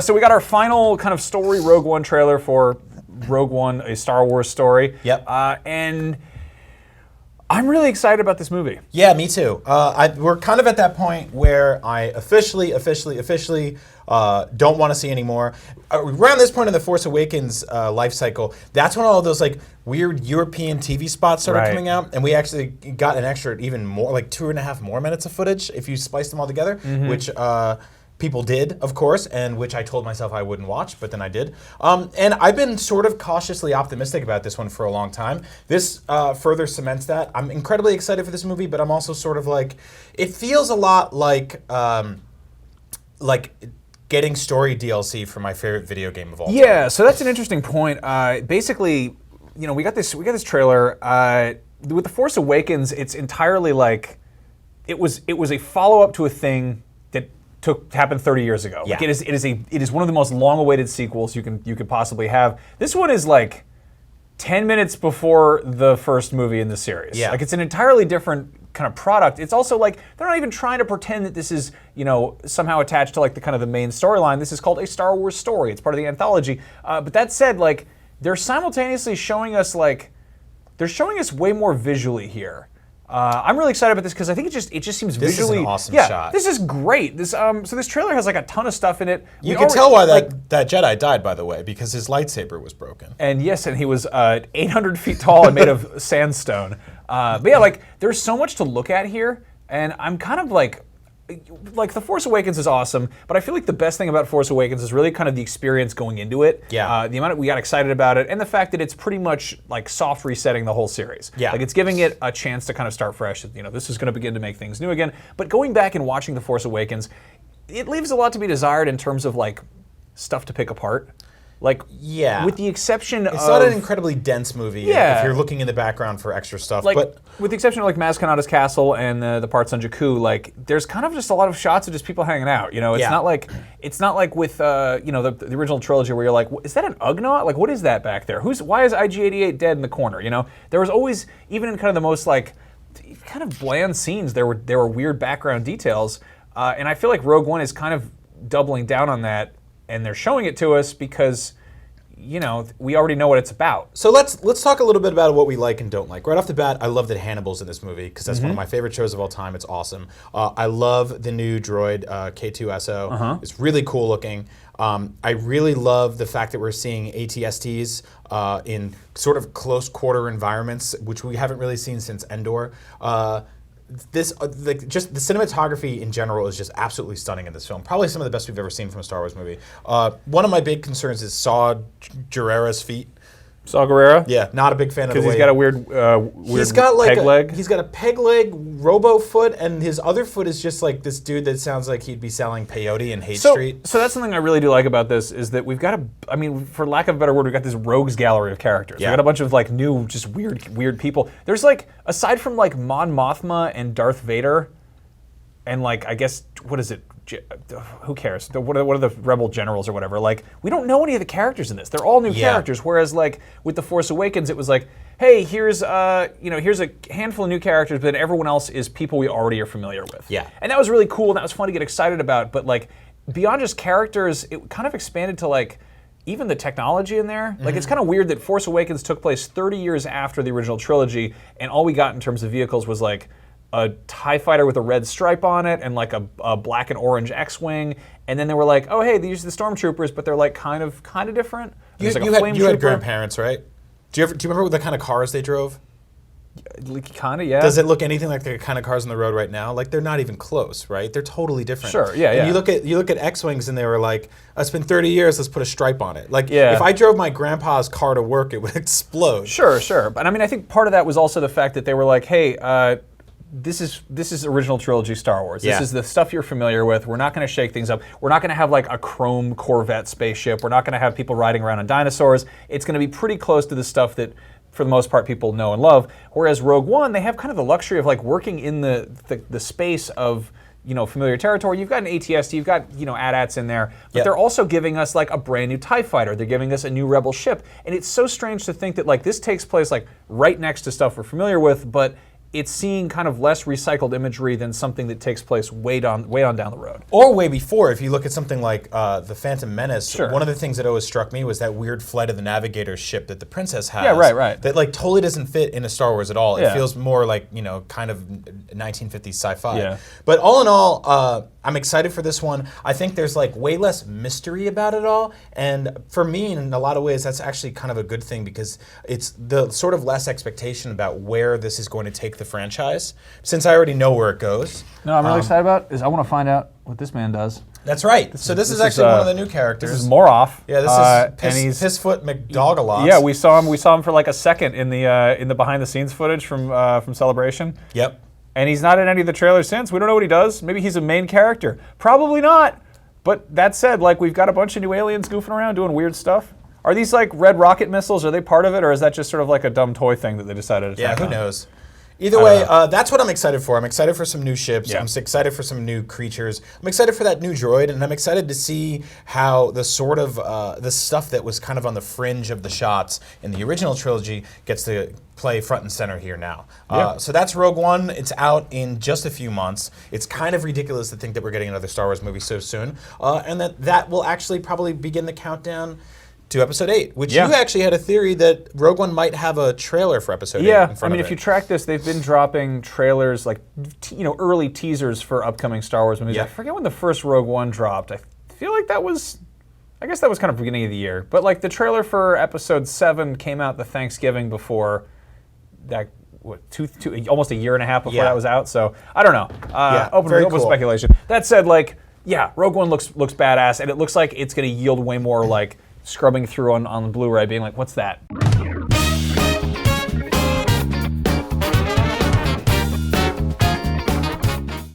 So we got our final kind of story Rogue One trailer for Rogue One, a Star Wars story. Yep. And I'm really excited about this movie. Yeah, me too. We're kind of at that point where I officially don't want to see anymore. Around this point in the Force Awakens life cycle, that's when all those like weird European TV spots started coming out, and we actually got an extra even more, like 2.5 more minutes of footage if you splice them all together, which people did, of course, and which I told myself I wouldn't watch, but then I did. And I've been sort of cautiously optimistic about this one for a long time. This further cements that. I'm incredibly excited for this movie, but I'm also sort of like, it feels a lot like getting story DLC for my favorite video game of all time. Yeah, so that's an interesting point. Basically, you know, we got this trailer with The Force Awakens. It's entirely like it was a follow-up to a thing that happened 30 years ago. Yeah. Like it is one of the most long-awaited sequels you could possibly have. This one is like 10 minutes before the first movie in the series. Yeah. Like it's an entirely different kind of product. It's also like they're not even trying to pretend that this is, you know, somehow attached to like the kind of the main storyline. This is called a Star Wars story. It's part of the anthology. But that said, like they're simultaneously showing us they're showing us way more visually here. I'm really excited about this because I think it just seems This visually. is an awesome yeah, shot. This is great. So this trailer has like a ton of stuff in it. You can tell why that Jedi died, by the way, because his lightsaber was broken. And yes, and he was 800 feet tall and made of sandstone. But yeah, like there's so much to look at here, and I'm kind of like The Force Awakens is awesome, but I feel like the best thing about Force Awakens is really kind of the experience going into it. Yeah. The amount we got excited about it, and the fact that it's pretty much like soft resetting the whole series. Yeah. Like it's giving it a chance to kind of start fresh. You know, this is going to begin to make things new again. But going back and watching The Force Awakens, it leaves a lot to be desired in terms of like stuff to pick apart. Like, yeah, with the exception of... It's not an incredibly dense movie Yeah. if you're looking in the background for extra stuff. Like, but with the exception of like Maz Kanata's castle and the parts on Jakku, like there's kind of just a lot of shots of just people hanging out. You know, it's Yeah. not like with you know the original trilogy where you're like, is that an Ugnaught? Like, what is that back there? Why is IG-88 dead in the corner? You know, there was always, even in kind of the most like kind of bland scenes, there were weird background details, and I feel like Rogue One is kind of doubling down on that, and they're showing it to us because, you know, we already know what it's about. So let's talk a little bit about what we like and don't like. Right off the bat, I love that Hannibal's in this movie because that's one of my favorite shows of all time. It's awesome. I love the new droid K2SO. It's really cool looking. I really love the fact that we're seeing ATSTs in sort of close quarter environments, which we haven't really seen since Endor. Just the cinematography in general is just absolutely stunning in this film. Probably some of the best we've ever seen from a Star Wars movie. One of my big concerns is Saw Gerrera's feet. Saw Gerrera? Yeah, not a big fan of the way. Because he's got a weird peg leg? He's got a peg leg, robo foot, and his other foot is just like this dude that sounds like he'd be selling peyote in Haight Street. So that's something I really do like about this, is that we've got for lack of a better word, we've got this rogues gallery of characters. Yeah. We've got a bunch of like new, just weird people. There's like, aside from like Mon Mothma and Darth Vader, and like, I guess, what is it? Who cares? What are the rebel generals or whatever? Like, we don't know any of the characters in this. They're all new characters. Whereas, like with The Force Awakens, it was like, hey, here's a handful of new characters, but then everyone else is people we already are familiar with. Yeah. And that was really cool. And that was fun to get excited about. But like, beyond just characters, it kind of expanded to like even the technology in there. Like, it's kind of weird that Force Awakens took place 30 years after the original trilogy, and all we got in terms of vehicles was like a TIE fighter with a red stripe on it and like a black and orange X-Wing, and then they were like, oh hey, these are the stormtroopers, but they're like kind of different. You had grandparents, right? Do you remember what the kind of cars they drove? Kind of, yeah. Does it look anything like the kind of cars on the road right now? Like, they're not even close, right? They're totally different. Sure, yeah, and you look at X-Wings and they were like, it's been 30 years, let's put a stripe on it. Like, yeah. If I drove my grandpa's car to work, it would explode. Sure. But I mean, I think part of that was also the fact that they were like, hey, this is original trilogy Star Wars. This is the stuff you're familiar with. We're not going to shake things up. We're not going to have like a chrome Corvette spaceship. We're not going to have people riding around on dinosaurs. It's going to be pretty close to the stuff that, for the most part, people know and love. Whereas Rogue One, they have kind of the luxury of like working in the space of, you know, familiar territory. You've got an ATST, you've got, you know, AT-ATs in there, but they're also giving us like a brand new TIE fighter. They're giving us a new Rebel ship. And it's so strange to think that like this takes place like right next to stuff we're familiar with, but it's seeing kind of less recycled imagery than something that takes place way on down the road. Or way before, if you look at something like the Phantom Menace, Sure. one of the things that always struck me was that weird Flight of the Navigator ship that the princess has. Yeah, right. That like totally doesn't fit into Star Wars at all. It Yeah. feels more like, kind of 1950s sci-fi. Yeah. But all in all, I'm excited for this one. I think there's like way less mystery about it all. And for me, in a lot of ways, that's actually kind of a good thing because it's the sort of less expectation about where this is going to take the franchise, since I already know where it goes. No, I'm really excited about is I want to find out what this man does. That's right. This is actually one of the new characters. This is Moroff. Yeah, this is Pissfoot McDogalot. Yeah, we saw him for like a second in the behind the scenes footage from Celebration. Yep. And he's not in any of the trailers since. We don't know what he does. Maybe he's a main character. Probably not. But that said, like we've got a bunch of new aliens goofing around doing weird stuff. Are these like red rocket missiles? Are they part of it, or is that just sort of like a dumb toy thing that they decided to? Yeah, tack who on? knows? Either way, that's what I'm excited for. I'm excited for some new ships. Yeah. I'm excited for some new creatures. I'm excited for that new droid, and I'm excited to see how the sort of the stuff that was kind of on the fringe of the shots in the original trilogy gets to play front and center here now. Yeah. So that's Rogue One. It's out in just a few months. It's kind of ridiculous to think that we're getting another Star Wars movie so soon, and that will actually probably begin the countdown to Episode 8, which you actually had a theory that Rogue One might have a trailer for Episode 8 in front of it. if you track this, they've been dropping trailers, like early teasers for upcoming Star Wars movies. Yeah. I forget when the first Rogue One dropped. I feel like that was kind of beginning of the year. But like the trailer for Episode 7 came out the Thanksgiving before that. Almost a year and a half before that was out. So I don't know. Open speculation. That said, Rogue One looks badass, and it looks like it's going to yield way more like scrubbing through on Blu-ray, being like, what's that?